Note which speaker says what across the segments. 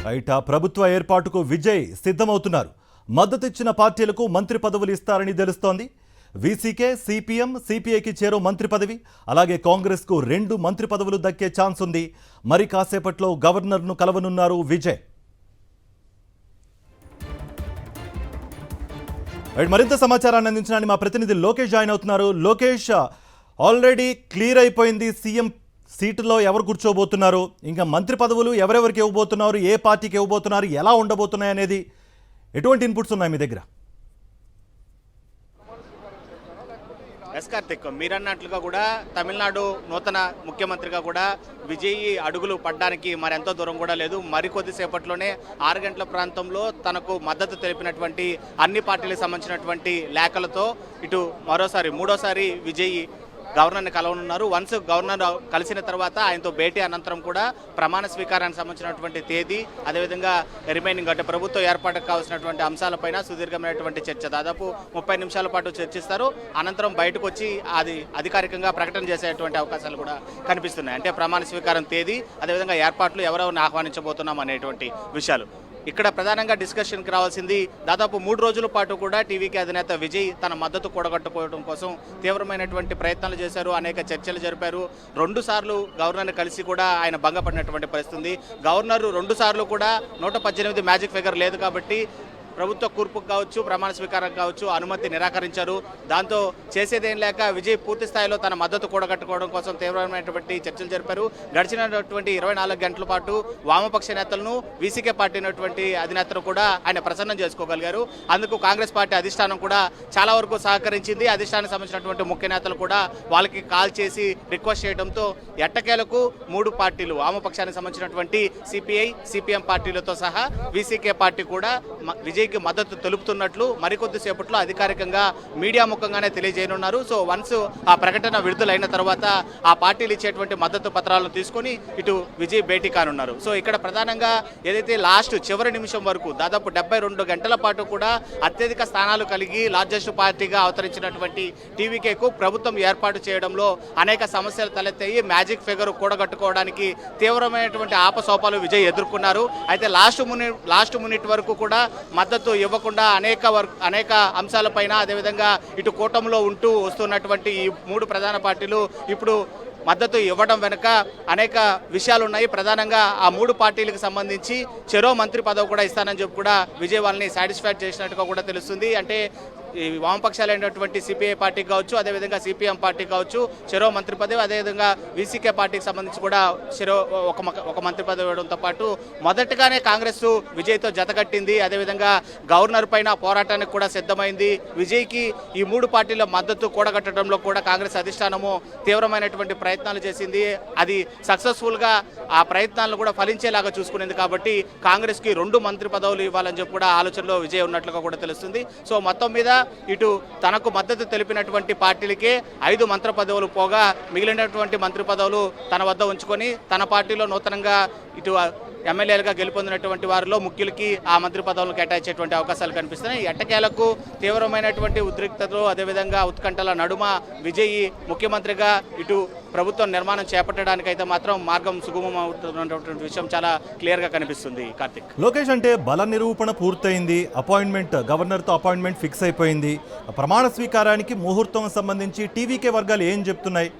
Speaker 1: Right ప్రభుత్వ ఏర్పాటుకు విజయ్ సిద్ధమవుతున్నారు. మద్దతిచ్చిన పార్టీలకు మంత్రి పదవులు ఇస్తారని తెలుస్తోంది. వీసీకే, సిపిఎం, సిపిఐకి చేరో మంత్రి పదవి, అలాగే కాంగ్రెస్కు 2 మంత్రి పదవులు దక్కే ఛాన్స్ ఉంది. మరి కాసేపట్లో గవర్నర్ను కలవనున్నారు విజయ్. మరింత సమాచారాన్ని అందించడానికి మా ప్రతినిధి లోకేష్ జాయిన్ అవుతున్నారు. లోకేష్, ఆల్రెడీ క్లియర్ అయిపోయింది సీఎం సీటులో ఎవరు కూర్చోబోతున్నారు, ఇంకా మంత్రి పదవులు ఎవరెవరికి ఇవ్వబోతున్నారు, ఏ పార్టీకి ఇవ్వబోతున్నారు, ఎలా ఉండబోతున్నాయి అనేది ఎటువంటి ఇన్పుట్స్ ఉన్నాయి మీ దగ్గర?
Speaker 2: ఎస్ కార్తిక్, మీరన్నట్లుగా కూడా తమిళనాడు నూతన ముఖ్యమంత్రిగా కూడా విజయ్ అడుగులు పడ్డానికి మరెంతో దూరం కూడా లేదు. మరికొద్దిసేపట్లోనే 6 గంటల ప్రాంతంలో తనకు మద్దతు తెలిపినటువంటి అన్ని పార్టీలకు సంబంధించినటువంటి లేఖలతో ఇటు మూడోసారి విజయ్ గవర్నర్ని కలవనున్నారు. వన్స్ గవర్నర్ కలిసిన తర్వాత ఆయనతో భేటీ అనంతరం కూడా ప్రమాణ స్వీకారానికి సంబంధించినటువంటి తేదీ, అదేవిధంగా రిమైనింగ్ అంటే ప్రభుత్వ ఏర్పాటుకు కావాల్సినటువంటి అంశాలపైన సుదీర్ఘమైనటువంటి చర్చ, దాదాపు 30 నిమిషాల పాటు చర్చిస్తారు. అనంతరం బయటకు వచ్చి అది అధికారికంగా ప్రకటన చేసేటువంటి అవకాశాలు కూడా కనిపిస్తున్నాయి. అంటే ప్రమాణ స్వీకారం తేదీ, అదేవిధంగా ఏర్పాట్లు ఎవరెవరిని ఆహ్వానించబోతున్నాం అనేటువంటి విషయాలు. ఇక్కడ ప్రధానంగా డిస్కషన్కి రావాల్సింది దాదాపు 3 రోజుల పాటు కూడా టీవీకి అధినేత విజయ్ తన మద్దతు కూడగట్టుకోవడం కోసం తీవ్రమైనటువంటి ప్రయత్నాలు చేశారు, అనేక చర్చలు జరిపారు. 2 సార్లు గవర్నర్ని కలిసి కూడా ఆయన భంగపడినటువంటి పరిస్థితి. గవర్నర్ 2 సార్లు కూడా 118 మ్యాజిక్ ఫిగర్ లేదు కాబట్టి ప్రభుత్వ కూర్పుకు కావచ్చు, ప్రమాణ స్వీకారం కావచ్చు అనుమతి నిరాకరించారు. దాంతో చేసేదేం లేక విజయ్ పూర్తి స్థాయిలో తన మద్దతు కూడగట్టుకోవడం కోసం తీవ్రమైనటువంటి చర్చలు జరిపారు. గడిచినటువంటి 24 గంటల పాటు వామపక్ష నేతలను, వీసీకే పార్టీ అయినటువంటి అధినేతను కూడా ఆయన ప్రసన్నం చేసుకోగలిగారు. అందుకు కాంగ్రెస్ పార్టీ అధిష్టానం కూడా చాలా వరకు సహకరించింది. అధిష్టానానికి సంబంధించినటువంటి ముఖ్య నేతలు కూడా వాళ్ళకి కాల్ చేసి రిక్వెస్ట్ చేయడంతో ఎట్టకేలకు 3 పార్టీలు, వామపక్షానికి సంబంధించినటువంటి సిపిఐ, సిపిఎం పార్టీలతో సహా వీసీకే పార్టీ కూడా విజయ్కి మద్దతు తెలుపుతున్నట్లు మరికొద్దిసేపట్లో అధికారికంగా మీడియా ముఖంగానే తెలియజేయనున్నారు. సో వన్స్ ఆ ప్రకటన విడుదలైన తర్వాత ఆ పార్టీలు ఇచ్చేటువంటి మద్దతు పత్రాలను తీసుకొని ఇటు విజయ్ భేటీ కానున్నారు. సో ఇక్కడ ప్రధానంగా ఏదైతే చివరి నిమిషం వరకు దాదాపు 72 గంటల పాటు కూడా అత్యధిక స్థానాలు కలిగి లార్జెస్ట్ పార్టీగా అవతరించినటువంటి టీవీకేకు ప్రభుత్వం ఏర్పాటు చేయడంలో అనేక సమస్యలు తలెత్తాయి. మ్యాజిక్ ఫిగర్ కూడగట్టుకోవడానికి తీవ్రమైనటువంటి ఆపసోపాలు విజయ్ ఎదుర్కొన్నారు. అయితే లాస్ట్ మినిట్ వరకు కూడా మద్దతు ఇవ్వకుండా అనేక అంశాలపైన, అదేవిధంగా ఇటు కూటమిలో ఉంటూ వస్తున్నటువంటి ఈ 3 ప్రధాన పార్టీలు ఇప్పుడు మద్దతు ఇవ్వడం వెనుక అనేక విషయాలు ఉన్నాయి. ప్రధానంగా ఆ 3 పార్టీలకు సంబంధించి చెరో మంత్రి పదవి కూడా ఇస్తానని చెప్పి కూడా విజయ్ వాళ్ళని సాటిస్ఫైడ్ చేసినట్టుగా కూడా తెలుస్తుంది. అంటే ఈ వామపక్షాలైనటువంటి సిపిఐ పార్టీకి కావచ్చు, అదేవిధంగా సిపిఎం పార్టీ కావచ్చు చెరో మంత్రి పదవి, అదేవిధంగా వీసీకే పార్టీకి సంబంధించి కూడా ఒక మంత్రి పదవి ఇవ్వడంతో పాటు మొదటగానే కాంగ్రెస్ విజయ్తో జతకట్టింది. అదేవిధంగా గవర్నర్ పైన పోరాటానికి కూడా సిద్ధమైంది. విజయ్కి ఈ 3 పార్టీల మద్దతు కూడగట్టడంలో కూడా కాంగ్రెస్ అధిష్టానము తీవ్రమైనటువంటి ప్రయత్నాలు చేసింది. అది సక్సెస్ఫుల్గా ఆ ప్రయత్నాలను కూడా ఫలించేలాగా చూసుకునేది. కాబట్టి కాంగ్రెస్కి 2 మంత్రి పదవులు ఇవ్వాలని చెప్పి కూడా ఆలోచనలో విజయ్ ఉన్నట్లుగా కూడా తెలుస్తుంది. సో మొత్తం మీద ఇటు తనకు మద్దతు తెలిపినటువంటి పార్టీలకే 5 మంత్రి పదవులు పోగా మిగిలినటువంటి మంత్రి పదవులు తన వద్ద ఉంచుకొని తన పార్టీలో నూతనంగా ఇటు ఎమ్మెల్యేలుగా గెలుపొందినటువంటి వారిలో ముఖ్యులకి ఆ మంత్రి పదవులను కేటాయించేటువంటి అవకాశాలు కనిపిస్తున్నాయి. ఎట్టకేలకు తీవ్రమైనటువంటి ఉద్రిక్తతలు, అదేవిధంగా ఉత్కంఠల నడుమ విజయ్ ముఖ్యమంత్రిగా ఇటు ప్రభుత్వం నిర్మాణం చేపట్టడానికైతే మాత్రం మార్గం సుగమం అవుతున్నటువంటి విషయం చాలా క్లియర్గా కనిపిస్తుంది. కార్తిక్,
Speaker 1: లోకేష్, అంటే బల నిరూపణ పూర్తయింది, గవర్నర్తో అపాయింట్మెంట్ ఫిక్స్ అయిపోయింది. ప్రమాణ స్వీకారానికి ముహూర్తం సంబంధించి టీవీకే వర్గాలు ఏం చెప్తున్నాయి?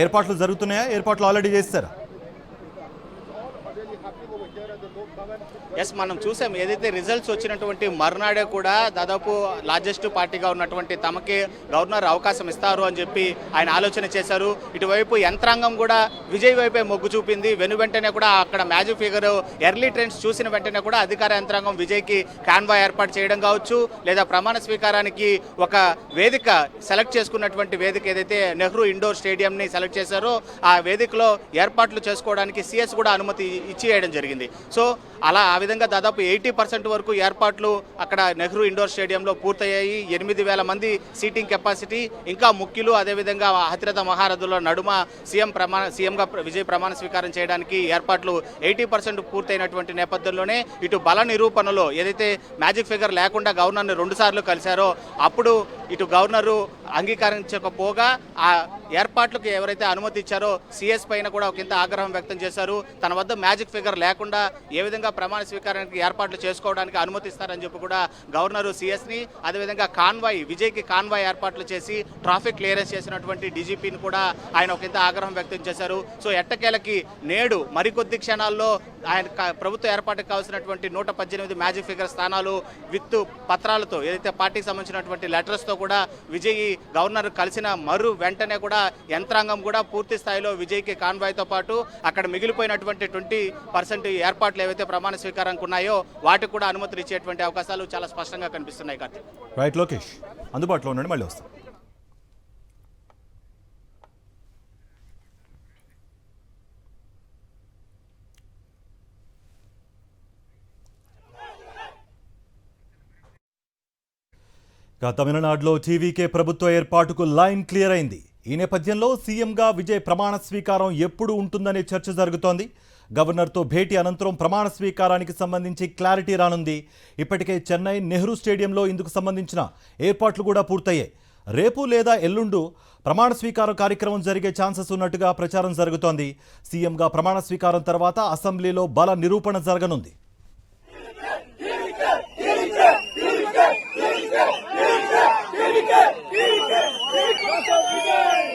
Speaker 1: ఏర్పాట్లు జరుగుతున్నాయా? ఏర్పాట్లు ఆల్రెడీ చేస్తారా?
Speaker 2: ఎస్, మనం చూసాం ఏదైతే రిజల్ట్స్ వచ్చినటువంటి మర్నాడే కూడా దాదాపు లార్జెస్ట్ పార్టీగా ఉన్నటువంటి తమకే గవర్నర్ అవకాశం ఇస్తారు అని చెప్పి ఆయన ఆలోచన చేశారు. ఇటువైపు యంత్రాంగం కూడా విజయ్ వైపే మొగ్గు చూపింది. వెంటనే కూడా అక్కడ మ్యాజిక్ ఫిగర్ ఎర్లీ ట్రెండ్స్ చూసిన వెంటనే కూడా అధికార యంత్రాంగం విజయ్కి కాన్వాయ్ ఏర్పాటు చేయడం కావచ్చు, లేదా ప్రమాణ స్వీకారానికి ఒక వేదిక సెలెక్ట్ చేసుకున్నటువంటి వేదిక ఏదైతే నెహ్రూ ఇండోర్ స్టేడియంని సెలెక్ట్ చేశారో ఆ వేదికలో ఏర్పాట్లు చేసుకోవడానికి సిఎస్ కూడా అనుమతి ఇచ్చేయడం జరిగింది. సో ఆ విధంగా దాదాపు 80% వరకు ఏర్పాట్లు అక్కడ నెహ్రూ ఇండోర్ స్టేడియంలో పూర్తయ్యాయి. 8,000 మంది సీటింగ్ కెపాసిటీ, ఇంకా ముఖ్యులు, అదేవిధంగా అతిరథ మహారథుల నడుమ సీఎంగా విజయ్ ప్రమాణ స్వీకారం చేయడానికి ఏర్పాట్లు 80% పూర్తయినటువంటి నేపథ్యంలోనే ఇటు బల నిరూపణలో ఏదైతే మ్యాజిక్ ఫిగర్ లేకుండా గవర్నర్ని 2 సార్లు కలిశారో అప్పుడు ఇటు గవర్నరు అంగీకరించకపోగా ఆ ఏర్పాట్లకు ఎవరైతే అనుమతి ఇచ్చారో సిఎస్ పైన కూడా ఒకంత ఆగ్రహం వ్యక్తం చేశారు. తన వద్ద మ్యాజిక్ ఫిగర్ లేకుండా ఏ విధంగా ప్రమాణ స్వీకారానికి ఏర్పాట్లు చేసుకోవడానికి అనుమతిస్తారని చెప్పి కూడా గవర్నరు సిఎస్ని, అదేవిధంగా కాన్వాయ్ విజయ్కి కాన్వాయ్ ఏర్పాట్లు చేసి ట్రాఫిక్ క్లియరెన్స్ చేసినటువంటి డీజీపీని కూడా ఆయన ఒకంత ఆగ్రహం వ్యక్తం చేశారు. సో ఎట్టకేలకి నేడు మరికొద్ది క్షణాల్లో ఆయన ప్రభుత్వ ఏర్పాటుకు కావాల్సినటువంటి 118 మ్యాజిక్ ఫిగర్ స్థానాలు విత్ పత్రాలతో ఏదైతే పార్టీకి సంబంధించినటువంటి లెటర్స్తో కూడా విజయ్ గవర్నర్ కలిసిన వెంటనే కూడా యంత్రాంగం కూడా పూర్తి స్థాయిలో విజయ్కి కాన్వాయ్తో పాటు అక్కడ మిగిలిపోయినటువంటి 20% ఏర్పాట్లు ఏవైతే ప్రమాణ స్వీకారానికి ఉన్నాయో వాటికి కూడా అనుమతులు ఇచ్చేటువంటి అవకాశాలు చాలా స్పష్టంగా కనిపిస్తున్నాయి. కార్తీక్.
Speaker 1: రైట్ లోకేష్, అందుబాటులో ఉండండి, మళ్ళీ వస్తాం. తమిళనాడులో టీవీకే ప్రభుత్వ ఏర్పాటుకు లైన్ క్లియర్ అయింది. ఈ నేపథ్యంలో సీఎంగా విజయ్ ప్రమాణ స్వీకారం ఎప్పుడు ఉంటుందనే చర్చ జరుగుతోంది. గవర్నర్తో భేటీ అనంతరం ప్రమాణ స్వీకారానికి సంబంధించి క్లారిటీ రానుంది. ఇప్పటికే చెన్నై నెహ్రూ స్టేడియంలో ఇందుకు సంబంధించిన ఏర్పాట్లు కూడా పూర్తయ్యాయి. రేపు లేదా ఎల్లుండు ప్రమాణ స్వీకారం కార్యక్రమం జరిగే ఛాన్సెస్ ఉన్నట్టుగా ప్రచారం జరుగుతోంది. సీఎంగా ప్రమాణ స్వీకారం తర్వాత అసెంబ్లీలో బల నిరూపణ జరగనుంది.
Speaker 3: Vicky!